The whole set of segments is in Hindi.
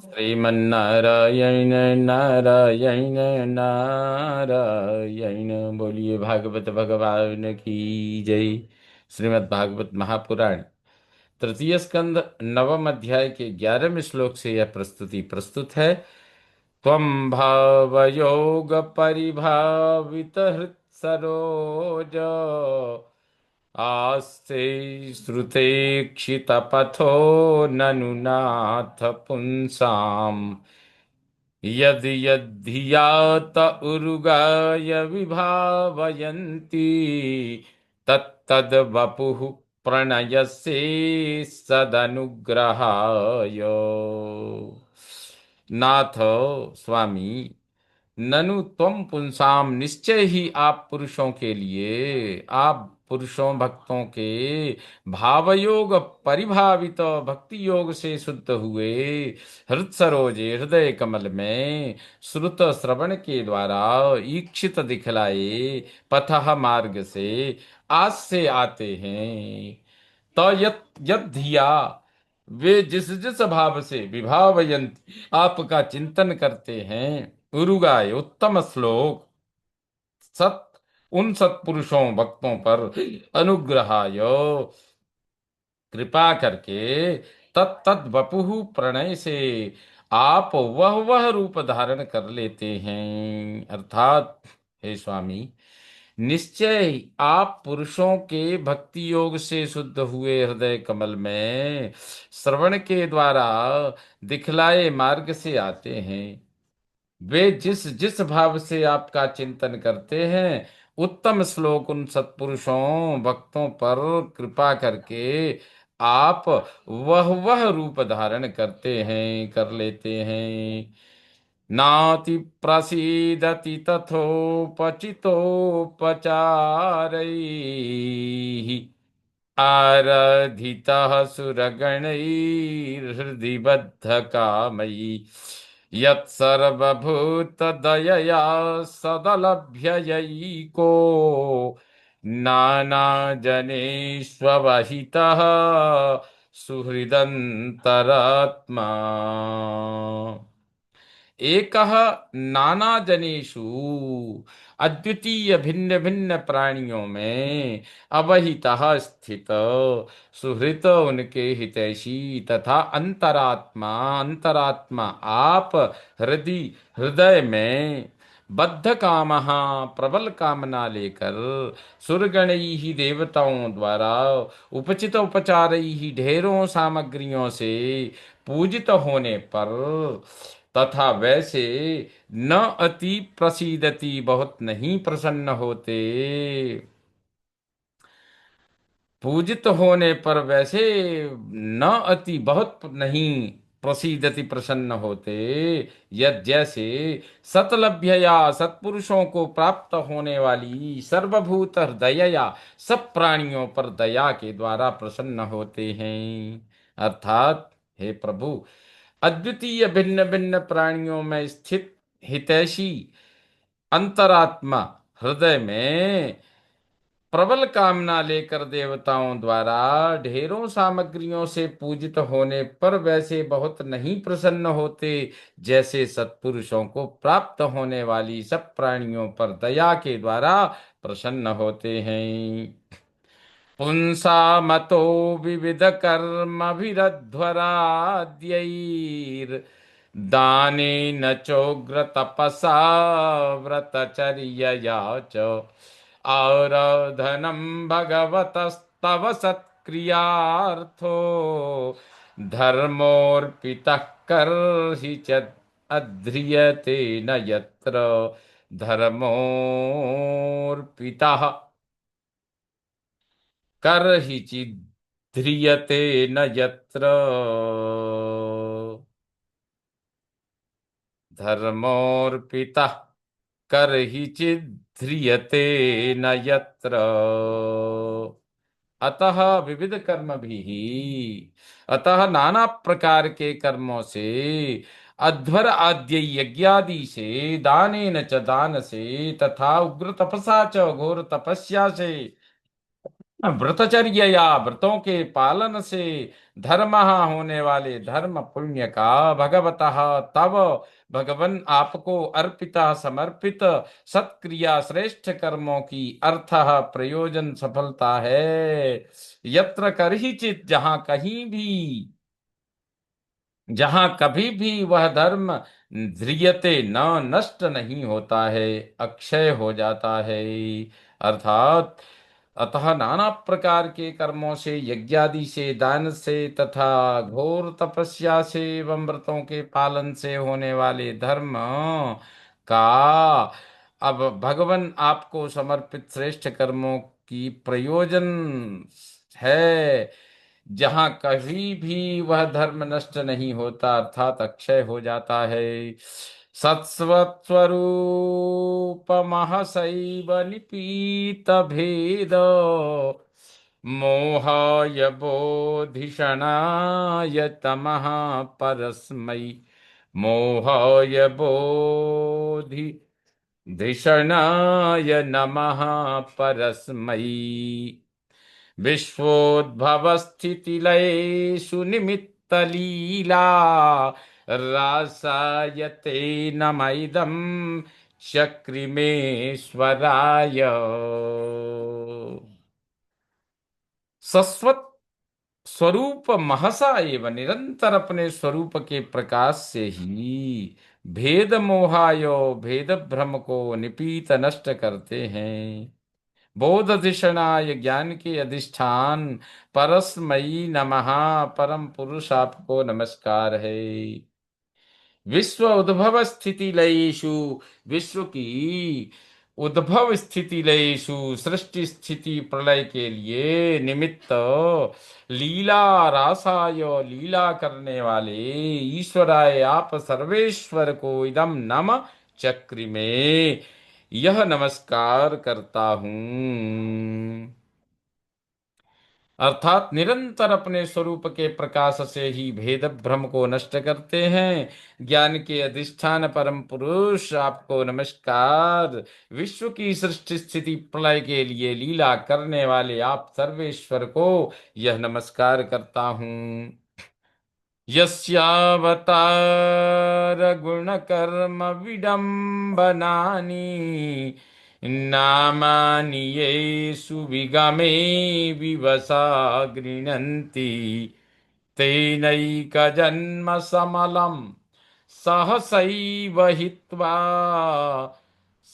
श्रीमन्नारायण नारायण नारायण। बोलिए भागवत भगवान की जय। श्रीमद् भागवत महापुराण तृतीय स्कंद नवम अध्याय के 11वें श्लोक से यह प्रस्तुति प्रस्तुत है। त्वं भावयोग परिभावित हृत्सरोज आस्ते श्रुते क्षितपथो ननु नाथ पुंसाम् यद् यद्धियात उरुगाय विभावयन्ति तत्तद् वपुः प्रणयसे सदनुग्रहाय। नाथ स्वामी, ननु त्वम पुंसाम, निश्चय ही आप पुरुषों के लिए, आप पुरुषों भक्तों के भावयोग परिभावित भक्ति योग से शुद्ध हुए हृत सरोजे हृदय कमल में श्रुत श्रवण के द्वारा ईक्षित दिखलाए पथः मार्ग से आज से आते हैं। तो यत यत धिया, वे जिस जिस भाव से विभावयंत आपका चिंतन करते हैं, उरुगाय उत्तम श्लोक सत उन सत्पुरुषों भक्तों पर अनुग्रहाय कृपा करके तत्तद वपुः प्रणय से आप वह रूप धारण कर लेते हैं। अर्थात हे स्वामी, निश्चय आप पुरुषों के भक्ति योग से शुद्ध हुए हृदय कमल में श्रवण के द्वारा दिखलाए मार्ग से आते हैं। वे जिस जिस भाव से आपका चिंतन करते हैं, उत्तम श्लोक उन सत्पुरुषों भक्तों पर कृपा करके आप वह रूप धारण करते हैं, कर लेते हैं। नाति प्रसीदति तथोपचितोपचारैः आराधितः सुरगणैर्हृदि बद्धकामयि यत्सर्वभूतदयया सदलभ्ययैको नानाजनेष्वहितः सुहृदन्तरात्मा। एकः नाना जनेषु, अद्वितीय भिन्न भिन्न प्राणियों में अवहितः स्थित सुहृत उनके हितैषी तथा अंतरात्मा अंतरात्मा आप हृदय में बद्ध कामः प्रबल कामना लेकर सुरगणैः देवताओं द्वारा उपचित उपचारैः ढेरों सामग्रियों से पूजित होने पर तथा वैसे न अति प्रसीदति, बहुत नहीं प्रसन्न होते, पूजित होने पर वैसे न अति बहुत नहीं प्रसीदति प्रसन्न होते, यद जैसे सतलभ्यया सत्पुरुषों को प्राप्त होने वाली सर्वभूत दयया सब प्राणियों पर दया के द्वारा प्रसन्न होते हैं। अर्थात हे प्रभु, अद्वितीय भिन्न भिन्न प्राणियों में स्थित हितैषी अंतरात्मा हृदय में प्रबल कामना लेकर देवताओं द्वारा ढेरों सामग्रियों से पूजित होने पर वैसे बहुत नहीं प्रसन्न होते, जैसे सत्पुरुषों को प्राप्त होने वाली सब प्राणियों पर दया के द्वारा प्रसन्न होते हैं। पुंसा मतो विविध कर्मभिरध्वराद्यैर् दानेन चोग्र तपसा व्रतचर्यया च आराधनं भगवतस्तव सत्क्रियार्थो धर्मोऽर्पितः कर्हि च अध्रियते न यत्र धर्मोऽर्पितः कर्हि चिद्ध्रियते न यत्र धर्मोऽर्पितः कर्हि चिद्ध्रियते न यत्र। अतः विविध कर्म भी, अतः नाना प्रकार के कर्मों से, अध्वर आद्य यज्ञादि से, दानेन च दान से, तथा उग्र तपसा च घोर तपस्या से, व्रतचर्या, व्रतों के पालन से धर्म होने वाले धर्म पुण्य का भगवतः तब भगवन आपको अर्पिता समर्पित सत्क्रिया श्रेष्ठ कर्मों की अर्थ प्रयोजन सफलता है। यत्र करहिचित, जहाँ कहीं भी, जहां कभी भी वह धर्म ध्रियते न, नष्ट नहीं होता है, अक्षय हो जाता है। अर्थात अतः नाना प्रकार के कर्मों से, यज्ञादि से, दान से तथा घोर तपस्या से एवं व्रतों के पालन से होने वाले धर्म का अब भगवान आपको समर्पित श्रेष्ठ कर्मों की प्रयोजन है, जहां कभी भी वह धर्म नष्ट नहीं होता, अर्थात अक्षय हो जाता है। सत्स्वरूप महसैव निपीत भेद मोहाय बोधिषणाय तमः परस्मै, मोहाय बोधि धिषणाय नमः परस्मै। विश्वोद्भवस्थितिलयेषु निमित्तलीला रासायते नमैदं चक्रिमेश्वराय। सस्वत स्वरूप महसा एवं निरंतर अपने स्वरूप के प्रकाश से ही भेद मोहायो, भेद भ्रम को निपीत नष्ट करते हैं। बोध अधिषणाय, ज्ञान के अधिष्ठान परस्मयी नमः, परम पुरुष आपको नमस्कार है। विश्व उद्भव स्थिति लयेषु, विश्व की उद्भव स्थिति लयेषु, सृष्टि स्थिति प्रलय के लिए निमित्त, लीला रासाय, लीला करने वाले ईश्वराय आप सर्वेश्वर को इदम नम चक्र में यह नमस्कार करता हूं। अर्थात निरंतर अपने स्वरूप के प्रकाश से ही भेद भ्रम को नष्ट करते हैं। ज्ञान के अधिष्ठान परम पुरुष आपको नमस्कार। विश्व की सृष्टि स्थिति प्रलय के लिए लीला करने वाले आप सर्वेश्वर को यह नमस्कार करता हूँ। यस्यावतार गुण कर्म विडम्बनानि नामानि येषु विगमे विवसा गृह्णन्ति तेनैकजन्म समलं सहसैव हित्वा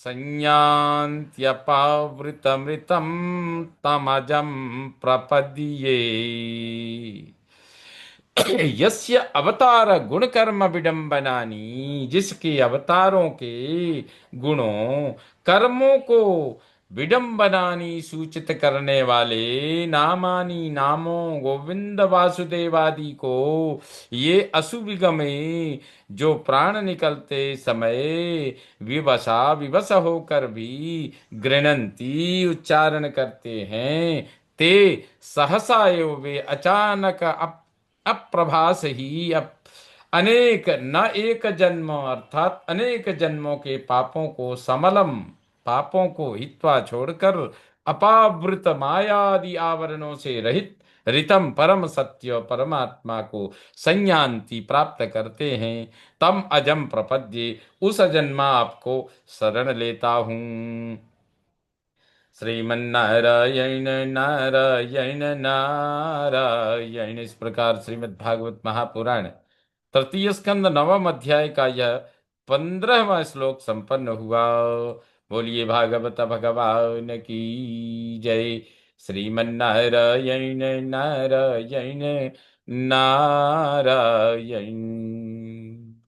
संयान्त्यपावृतमृतं तमजं प्रपद्ये। यस्य अवतार गुण कर्म विडंबनानी, जिसके अवतारों के गुणों कर्मों को विडंबनानी सूचित करने वाले, नामानी नामों, गोविंद वासुदेव आदि को, ये असुविगमे जो प्राण निकलते समय विवशा विवश होकर भी गृणंती उच्चारण करते हैं, ते सहसा एव वे अचानक अप्रभास ही अनेक न एक जन्म, अर्थात अनेक जन्मों के पापों को, समलम पापों को हित्वा छोड़कर, अपावृत मायादि आवरणों से रहित रितम परम सत्य परमात्मा को संयान्ति प्राप्त करते हैं। तम अजम प्रपद्ये, उस अजन्मा आपको शरण लेता हूँ। श्रीमन्नारायण नारायण नारायण। इस प्रकार श्रीमद् भागवत महापुराण तृतीय स्कंद नवम अध्याय का यह 15वां श्लोक संपन्न हुआ। बोलिए भागवत भगवान की जय। श्रीमन्नारायण नारायण नारायण।